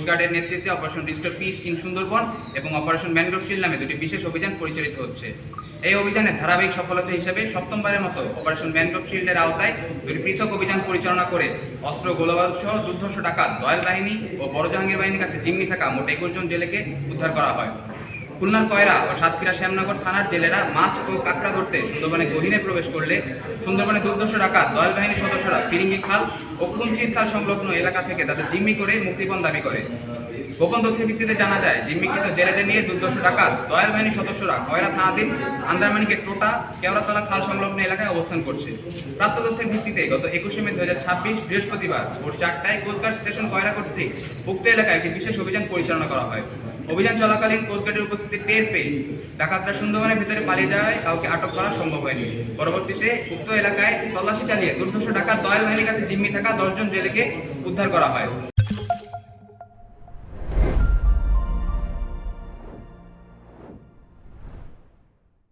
গার্ডের নেতৃত্বে operation restore piece in Sundarban এবং অপারেশন ম্যানগ্রোভ শিল্ড নামে দুটি বিশেষ অভিযান পরিচালিত হচ্ছে। এই অভিযানের ধারাবাহিক সফলতা হিসেবে সপ্তমবারের মতো অপারেশন ম্যানগ্রোভ শিল্ডের আওতায় দুটি পৃথক অভিযান পরিচালনা করে অস্ত্র গোলাবারুদ সহ দুর্ধর্ষ ডাকাত দয়াল বাহিনী ও বড় জাহাঙ্গীর বাহিনীর কাছে জিম্মি থাকা মোট 21 জন জেলেকে উদ্ধার করা হয়। খুলনার কয়রা ও সাতক্ষীরা শ্যামনগর থানার জেলেরা মাছ ও কাঁকড়া ধরতে সুন্দরবনে গহীনে প্রবেশ করলে সুন্দরবনে দুর্ধর্ষ ডাকাত দয়াল বাহিনীর সদস্যরা ফিরিঙ্গি খাল ও কুঞ্চির খাল সংলগ্ন এলাকা থেকে তাদের জিম্মি করে মুক্তিপণ দাবি করে। গোপন তথ্যের ভিত্তিতে জানা যায়, জিম্মিকৃত জেলেদের নিয়ে দুর্ধর্ষ ডাকাত দয়াল বাহিনীর সদস্যরা কয়রা থানাধীন আন্দারমানিকের টোটা কেওড়াতলা খাল সংলগ্ন এলাকায় অবস্থান করছে। প্রাপ্ত তথ্যের ভিত্তিতে গত 21 মে 2026 বৃহস্পতিবার ভোর 4টায় কোস্টগার্ড স্টেশন কয়রা কর্তৃক উক্ত এলাকায় একটি বিশেষ অভিযান পরিচালনা করা হয়। অভিযান চলাকালীন কোস্টগার্ডের উপস্থিতি টের পেয়ে ডাকাতরা সুন্দরবনের ভিতরে পালিয়ে যাওয়ায় কাউকে আটক করা সম্ভব হয়নি। পরবর্তীতে উক্ত এলাকায় তল্লাশি চালিয়ে দুর্ধর্ষ ডাকাত দয়াল বাহিনীর কাছে জিম্মি থাকা 10 জন জেলেকে উদ্ধার করা হয়।